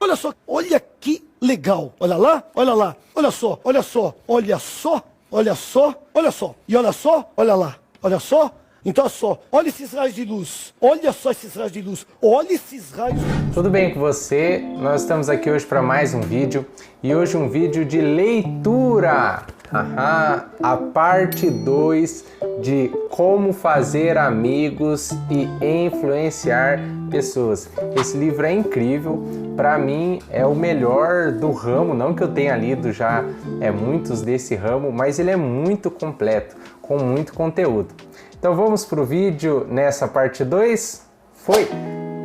Olha só, olha que legal. Olha lá, olha lá. Olha só, olha só, olha só, olha só, olha só. E olha só, olha lá, olha só. Então olha só, olha esses raios de luz. Olha só esses raios de luz. Olha esses raios de luz. Tudo bem com você? Nós estamos aqui hoje para mais um vídeo. E hoje um vídeo de leitura. A parte 2 de como fazer amigos e influenciar pessoas. Esse livro é incrível, para mim é o melhor do ramo, não que eu tenha lido já muitos desse ramo, mas ele é muito completo, com muito conteúdo. Então vamos para o vídeo nessa parte 2? Foi!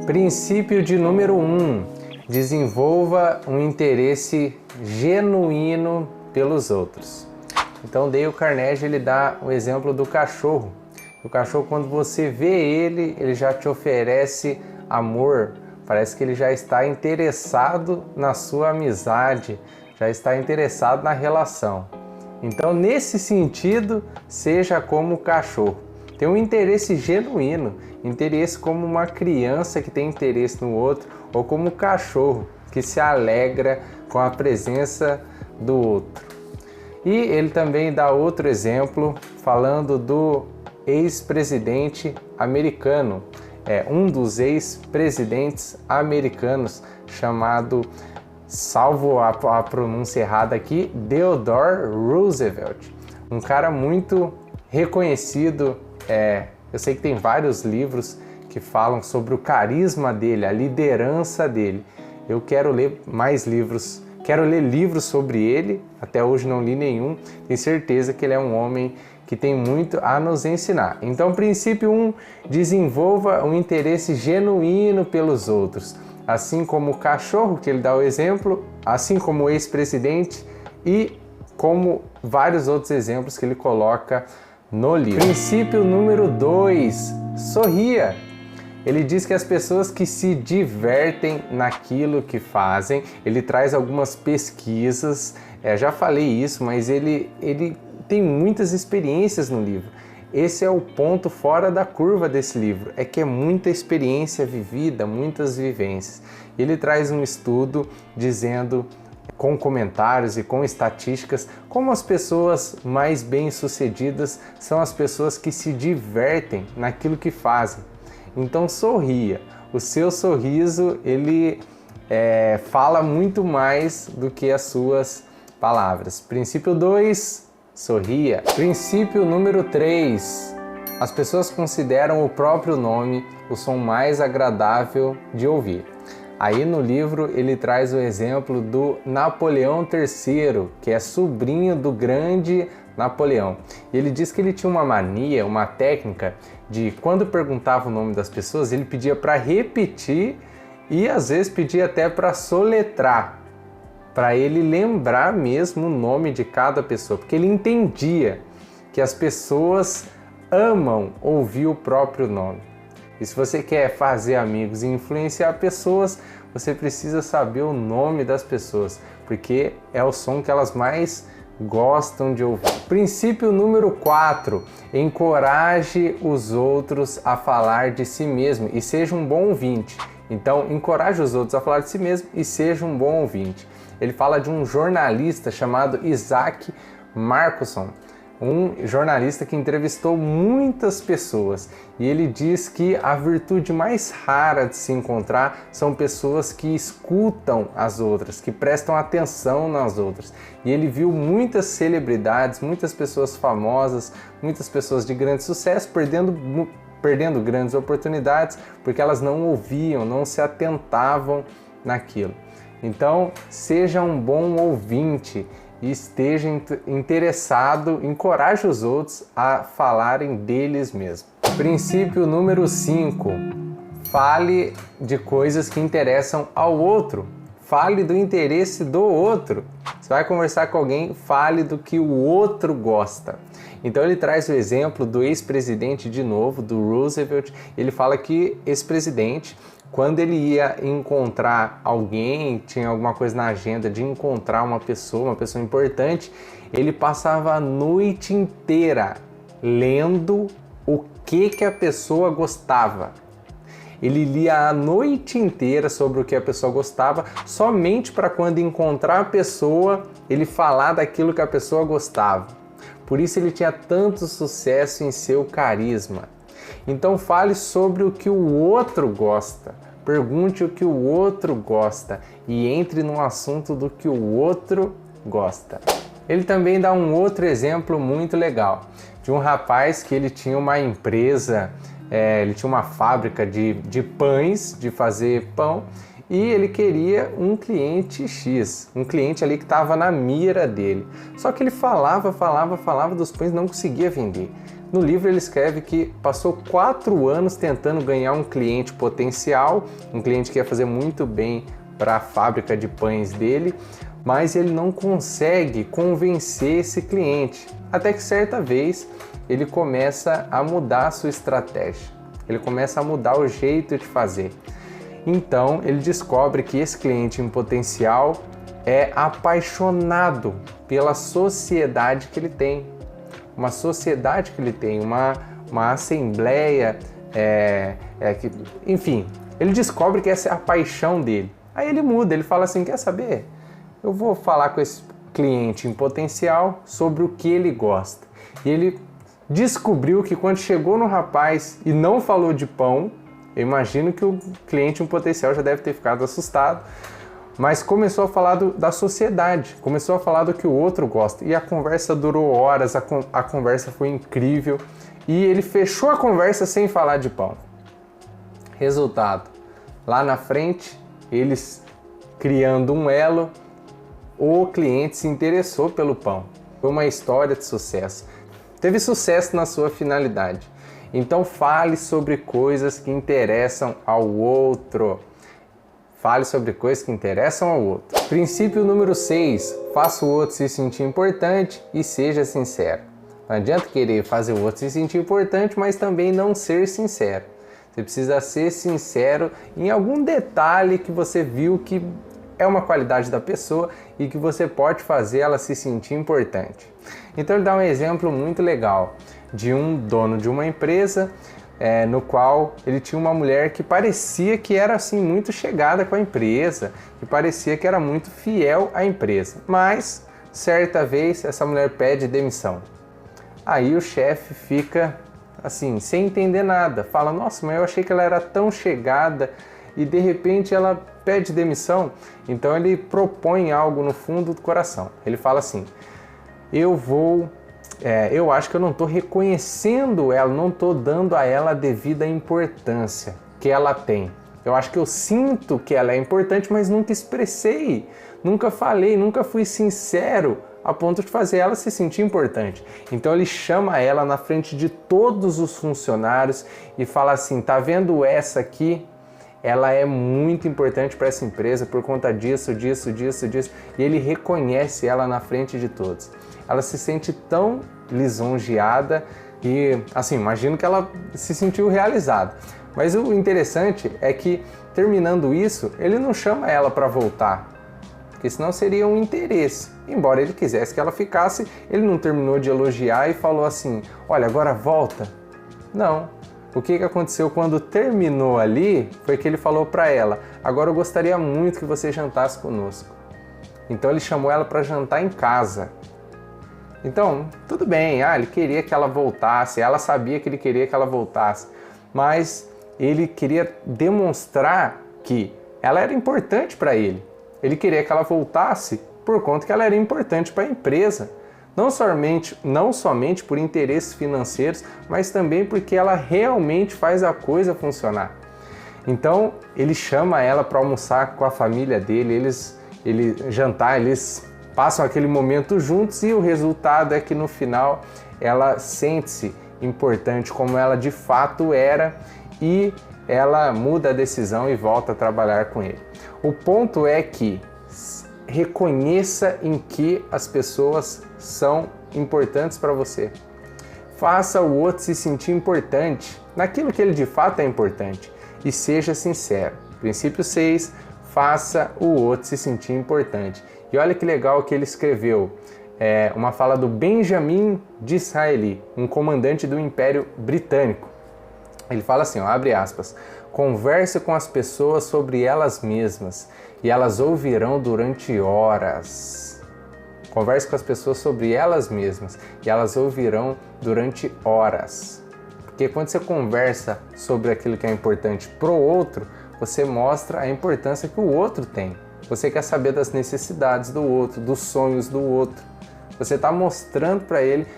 Princípio de número 1. Desenvolva um interesse genuíno pelos outros. Então Dale Carnegie ele dá o exemplo do cachorro. O cachorro, quando você vê ele já te oferece amor. Parece que ele já está interessado na sua amizade, já está interessado na relação. Então, nesse sentido, seja como o cachorro. Tem um interesse genuíno, interesse como uma criança que tem interesse no outro, ou como um cachorro que se alegra com a presença do outro. E ele também dá outro exemplo, falando do ex-presidente americano, um dos ex-presidentes americanos, chamado, salvo a pronúncia errada aqui, Theodore Roosevelt. Um cara muito reconhecido, eu sei que tem vários livros que falam sobre o carisma dele, a liderança dele. Eu quero ler mais livros. Quero ler livros sobre ele, até hoje não li nenhum, tenho certeza que ele é um homem que tem muito a nos ensinar. Então, princípio 1, desenvolva um interesse genuíno pelos outros, assim como o cachorro, que ele dá o exemplo, assim como o ex-presidente e como vários outros exemplos que ele coloca no livro. Princípio número 2, sorria. Ele diz que as pessoas que se divertem naquilo que fazem, ele traz algumas pesquisas, já falei isso, mas ele tem muitas experiências no livro. Esse é o ponto fora da curva desse livro, é que é muita experiência vivida, muitas vivências. Ele traz um estudo dizendo, com comentários e com estatísticas, como as pessoas mais bem-sucedidas são as pessoas que se divertem naquilo que fazem. Então sorria, o seu sorriso ele fala muito mais do que as suas palavras. Princípio 2, sorria. Princípio número 3, as pessoas consideram o próprio nome o som mais agradável de ouvir. Aí no livro ele traz o exemplo do Napoleão III, que é sobrinho do grande Napoleão. Ele diz que ele tinha uma mania, uma técnica de quando perguntava o nome das pessoas, ele pedia para repetir e às vezes pedia até para soletrar, para ele lembrar mesmo o nome de cada pessoa, porque ele entendia que as pessoas amam ouvir o próprio nome. E se você quer fazer amigos e influenciar pessoas, você precisa saber o nome das pessoas, porque é o som que elas mais gostam de ouvir. Princípio número 4, encoraje os outros a falar de si mesmo e seja um bom ouvinte. Então, encoraje os outros a falar de si mesmo e seja um bom ouvinte. Ele fala de um jornalista chamado Isaac Marcusson, um jornalista que entrevistou muitas pessoas, e ele diz que a virtude mais rara de se encontrar são pessoas que escutam as outras, que prestam atenção nas outras. E ele viu muitas celebridades, muitas pessoas famosas, muitas pessoas de grande sucesso perdendo grandes oportunidades porque elas não ouviam, não se atentavam naquilo. Então, seja um bom ouvinte e esteja interessado, encoraje os outros a falarem deles mesmos. Princípio número 5. Fale de coisas que interessam ao outro. Fale do interesse do outro. Você vai conversar com alguém, fale do que o outro gosta. Então ele traz o exemplo do ex-presidente de novo, do Roosevelt. Ele fala que esse presidente, quando ele ia encontrar alguém, tinha alguma coisa na agenda de encontrar uma pessoa importante, ele passava a noite inteira lendo o que a pessoa gostava. Ele lia a noite inteira sobre o que a pessoa gostava, somente para quando encontrar a pessoa, ele falar daquilo que a pessoa gostava. Por isso ele tinha tanto sucesso em seu carisma. Então fale sobre o que o outro gosta. Pergunte o que o outro gosta e entre no assunto do que o outro gosta. Ele também dá um outro exemplo muito legal, de um rapaz que ele tinha uma empresa, ele tinha uma fábrica de pães, de fazer pão, e ele queria um cliente X, um cliente ali que estava na mira dele. Só que ele falava dos pães e não conseguia vender. No livro ele escreve que passou 4 anos tentando ganhar um cliente potencial, um cliente que ia fazer muito bem para a fábrica de pães dele, mas ele não consegue convencer esse cliente. Até que certa vez ele começa a mudar a sua estratégia, ele começa a mudar o jeito de fazer. Então ele descobre que esse cliente em potencial é apaixonado pela sociedade que ele tem. Uma sociedade que ele tem, uma assembleia, enfim, ele descobre que essa é a paixão dele. Aí ele muda, ele fala assim, quer saber? Eu vou falar com esse cliente em potencial sobre o que ele gosta. E ele descobriu que quando chegou no rapaz e não falou de pão, eu imagino que o cliente em potencial já deve ter ficado assustado, mas começou a falar da sociedade, começou a falar do que o outro gosta. E a conversa durou horas, a conversa foi incrível. E ele fechou a conversa sem falar de pão. Resultado, lá na frente, eles criando um elo, o cliente se interessou pelo pão. Foi uma história de sucesso. Teve sucesso na sua finalidade. Então fale sobre coisas que interessam ao outro. Fale sobre coisas que interessam ao outro. Princípio número 6. Faça o outro se sentir importante e seja sincero. Não adianta querer fazer o outro se sentir importante, mas também não ser sincero. Você precisa ser sincero em algum detalhe que você viu que é uma qualidade da pessoa e que você pode fazer ela se sentir importante. Então ele dá um exemplo muito legal de um dono de uma empresa no qual ele tinha uma mulher que parecia que era assim muito chegada com a empresa, que parecia que era muito fiel à empresa. Mas certa vez essa mulher pede demissão. Aí o chefe fica assim, sem entender nada, fala, nossa, mas eu achei que ela era tão chegada e de repente ela pede demissão. Então ele propõe algo no fundo do coração. Ele fala assim, eu acho que eu não estou reconhecendo ela, não estou dando a ela a devida importância que ela tem. Eu acho que eu sinto que ela é importante, mas nunca expressei, nunca falei, nunca fui sincero a ponto de fazer ela se sentir importante. Então ele chama ela na frente de todos os funcionários e fala assim, tá vendo essa aqui? Ela é muito importante para essa empresa por conta disso. E ele reconhece ela na frente de todos. Ela se sente tão lisonjeada e, assim, imagino que ela se sentiu realizada. Mas o interessante é que, terminando isso, ele não chama ela para voltar, porque senão seria um interesse. Embora ele quisesse que ela ficasse, ele não terminou de elogiar e falou assim, olha, agora volta. Não. O que aconteceu quando terminou ali foi que ele falou para ela, agora eu gostaria muito que você jantasse conosco. Então ele chamou ela para jantar em casa. Então, tudo bem, ele queria que ela voltasse, ela sabia que ele queria que ela voltasse, mas ele queria demonstrar que ela era importante para ele. Ele queria que ela voltasse por conta que ela era importante para a empresa. Não somente por interesses financeiros, mas também porque ela realmente faz a coisa funcionar. Então, ele chama ela para almoçar com a família dele, jantar, eles passam aquele momento juntos e o resultado é que no final ela sente-se importante como ela de fato era e ela muda a decisão e volta a trabalhar com ele. O ponto é que reconheça em que as pessoas são importantes para você. Faça o outro se sentir importante naquilo que ele de fato é importante e seja sincero. Princípio 6, faça o outro se sentir importante. E olha que legal que ele escreveu, uma fala do Benjamin Disraeli, um comandante do Império Britânico. Ele fala assim, abre aspas, Converse com as pessoas sobre elas mesmas e elas ouvirão durante horas. Converse com as pessoas sobre elas mesmas e elas ouvirão durante horas. Porque quando você conversa sobre aquilo que é importante para o outro, você mostra a importância que o outro tem. Você quer saber das necessidades do outro, dos sonhos do outro. Você está mostrando para ele,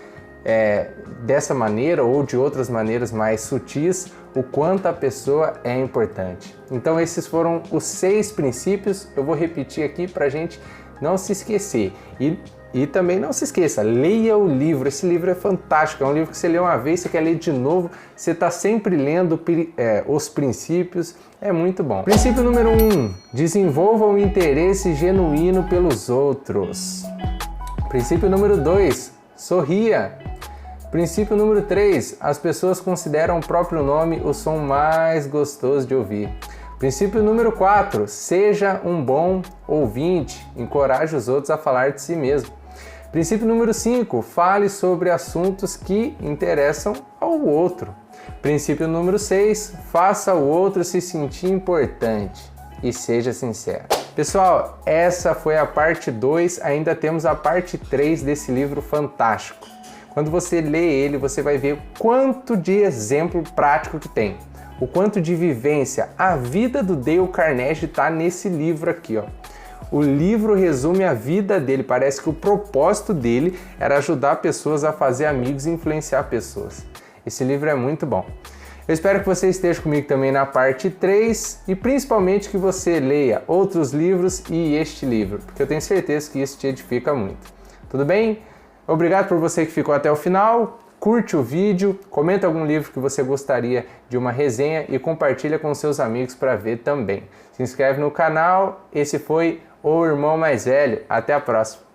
dessa maneira ou de outras maneiras mais sutis, o quanto a pessoa é importante. Então esses foram os 6 princípios. Eu vou repetir aqui para a gente não se esquecer. E também não se esqueça, leia o livro. Esse livro é fantástico, é um livro que você lê uma vez, você quer ler de novo, você está sempre lendo os princípios, é muito bom. Princípio número 1, desenvolva um interesse genuíno pelos outros. Princípio número 2, sorria. Princípio número 3, as pessoas consideram o próprio nome o som mais gostoso de ouvir. Princípio número 4, seja um bom ouvinte, encoraje os outros a falar de si mesmo. Princípio número 5, fale sobre assuntos que interessam ao outro. Princípio número 6, faça o outro se sentir importante e seja sincero. Pessoal, essa foi a parte 2, ainda temos a parte 3 desse livro fantástico. Quando você lê ele, você vai ver o quanto de exemplo prático que tem. O quanto de vivência, a vida do Dale Carnegie está nesse livro aqui, ó. O livro resume a vida dele, parece que o propósito dele era ajudar pessoas a fazer amigos e influenciar pessoas. Esse livro é muito bom. Eu espero que você esteja comigo também na parte 3 e principalmente que você leia outros livros e este livro, porque eu tenho certeza que isso te edifica muito. Tudo bem? Obrigado por você que ficou até o final. Curte o vídeo, comenta algum livro que você gostaria de uma resenha e compartilha com seus amigos para ver também. Se inscreve no canal. Esse foi o Irmão Mais Velho. Até a próxima.